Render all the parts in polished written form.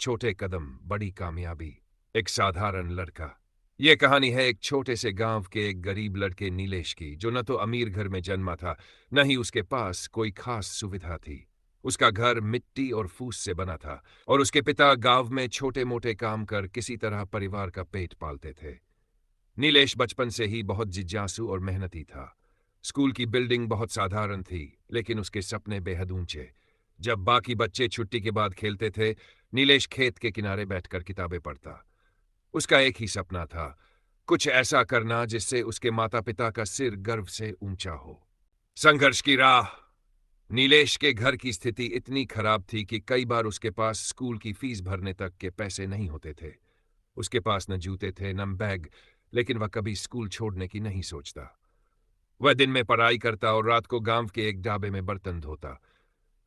छोटे कदम, बड़ी कामयाबी। एक साधारण लड़का। यह कहानी है एक छोटे से गांव के एक गरीब लड़के नीलेश की, जो न तो अमीर घर में जन्मा था, न ही उसके पास कोई खास सुविधा थी। उसका घर मिट्टी और फूस से बना था और उसके पिता गांव में छोटे मोटे काम कर किसी तरह परिवार का पेट पालते थे। नीलेश बचपन से ही बहुत जिज्ञासु और मेहनती था। स्कूल की बिल्डिंग बहुत साधारण थी, लेकिन उसके सपने बेहद ऊंचे। जब बाकी बच्चे छुट्टी के बाद खेलते थे, नीलेश खेत के किनारे बैठकर किताबें पढ़ता। उसका एक ही सपना था, कुछ ऐसा करना जिससे उसके माता पिता का सिर गर्व से ऊंचा हो। संघर्ष की राह। नीलेश के घर की स्थिति इतनी खराब थी कि कई बार उसके पास स्कूल की फीस भरने तक के पैसे नहीं होते थे। उसके पास न जूते थे न बैग, लेकिन वह कभी स्कूल छोड़ने की नहीं सोचता। वह दिन में पढ़ाई करता और रात को गांव के एक ढाबे में बर्तन धोता।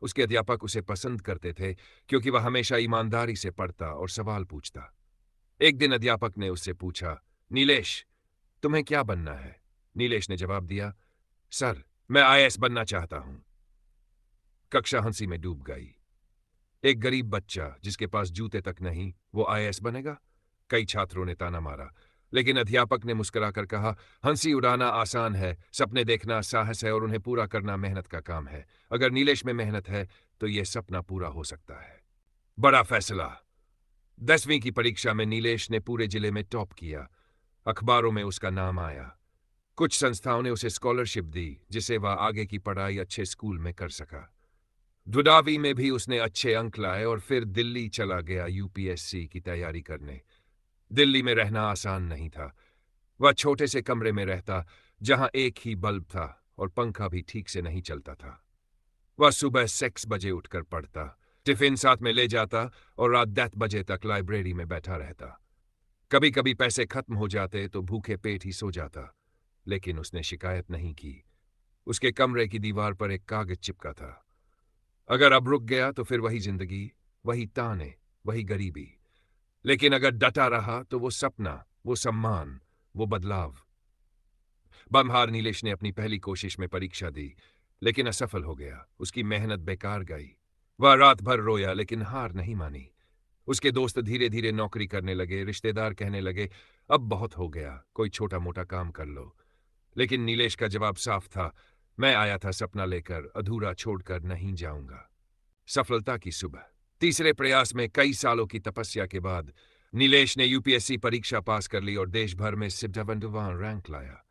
उसके अध्यापक उसे पसंद करते थे, क्योंकि वह हमेशा ईमानदारी से पढ़ता और सवाल पूछता। एक दिन अध्यापक ने उससे पूछा, नीलेश, तुम्हें क्या बनना है? नीलेश ने जवाब दिया, सर, मैं आईएएस बनना चाहता हूं। कक्षा हंसी में डूब गई। एक गरीब बच्चा जिसके पास जूते तक नहीं, वो आईएएस बनेगा? कई छात्रों ने ताना मारा, लेकिन अध्यापक ने मुस्कुराकर कहा, हंसी उड़ाना आसान है, सपने देखना साहस है और उन्हें पूरा करना मेहनत का काम है। अगर नीलेश में मेहनत है तो यह सपना पूरा हो सकता है। बड़ा फैसला। 10वीं की परीक्षा में नीलेश ने पूरे जिले में टॉप किया। अखबारों में उसका नाम आया। कुछ संस्थाओं ने उसे स्कॉलरशिप दी, जिसे वह आगे की पढ़ाई अच्छे स्कूल में कर सका। 12वीं में भी उसने अच्छे अंक लाए और फिर दिल्ली चला गया यूपीएससी की तैयारी करने। दिल्ली में रहना आसान नहीं था। वह छोटे से कमरे में रहता, जहां एक ही बल्ब था और पंखा भी ठीक से नहीं चलता था। वह सुबह 6 बजे उठकर पढ़ता, टिफिन साथ में ले जाता और रात 10 बजे तक लाइब्रेरी में बैठा रहता। कभी कभी पैसे खत्म हो जाते तो भूखे पेट ही सो जाता, लेकिन उसने शिकायत नहीं की। उसके कमरे की दीवार पर एक कागज चिपका था। अगर अब रुक गया तो फिर वही जिंदगी, वही ताने, वही गरीबी। लेकिन अगर डटा रहा तो वो सपना, वो सम्मान, वो बदलाव। बमहार नीलेश ने अपनी पहली कोशिश में परीक्षा दी, लेकिन असफल हो गया। उसकी मेहनत बेकार गई। वह रात भर रोया, लेकिन हार नहीं मानी। उसके दोस्त धीरे धीरे नौकरी करने लगे, रिश्तेदार कहने लगे, अब बहुत हो गया, कोई छोटा मोटा काम कर लो। लेकिन नीलेश का जवाब साफ था, मैं आया था सपना लेकर, अधूरा छोड़कर नहीं जाऊंगा। सफलता की सुबह। तीसरे प्रयास में कई सालों की तपस्या के बाद नीलेश ने यूपीएससी परीक्षा पास कर ली और देश भर में 77वां रैंक लाया।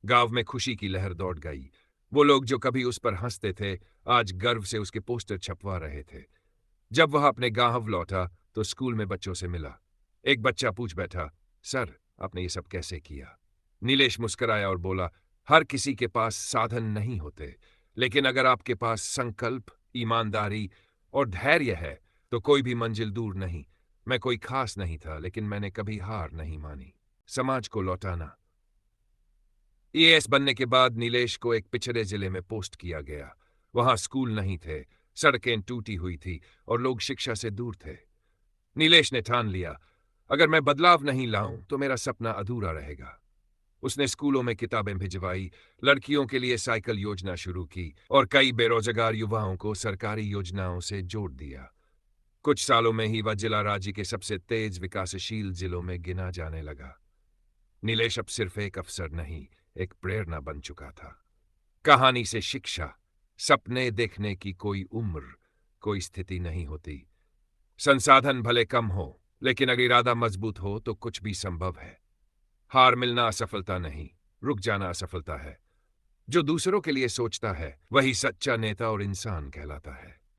गांव में खुशी की लहर दौड़ गई। वो लोग जो कभी उस पर हंसते थे, आज गर्व से उसके पोस्टर छपवा रहे थे। जब वह अपने गांव लौटा तो स्कूल में बच्चों से मिला। एक बच्चा पूछ बैठा, सर, आपने ये सब कैसे किया? नीलेश मुस्कुराया और बोला, हर किसी के पास साधन नहीं होते, लेकिन अगर आपके पास संकल्प, ईमानदारी और धैर्य है तो कोई भी मंजिल दूर नहीं। मैं कोई खास नहीं था, लेकिन मैंने कभी हार नहीं मानी। समाज को लौटाना। आईएएस बनने के बाद नीलेश को एक पिछड़े जिले में पोस्ट किया गया। वहां स्कूल नहीं थे, सड़कें टूटी हुई थी और लोग शिक्षा से दूर थे। नीलेश ने ठान लिया, अगर मैं बदलाव नहीं लाऊं तो मेरा सपना अधूरा रहेगा। उसने स्कूलों में किताबें भिजवाई, लड़कियों के लिए साइकिल योजना शुरू की और कई बेरोजगार युवाओं को सरकारी योजनाओं से जोड़ दिया। कुछ सालों में ही वह जिला राज्य के सबसे तेज विकासशील जिलों में गिना जाने लगा। नीलेश अब सिर्फ एक अफसर नहीं, एक प्रेरणा बन चुका था। कहानी से शिक्षा, सपने देखने की कोई उम्र, कोई स्थिति नहीं होती। संसाधन भले कम हो, लेकिन अगर इरादा मजबूत हो तो कुछ भी संभव है। हार मिलना असफलता नहीं, रुक जाना असफलता है। जो दूसरों के लिए सोचता है वही सच्चा नेता और इंसान कहलाता है।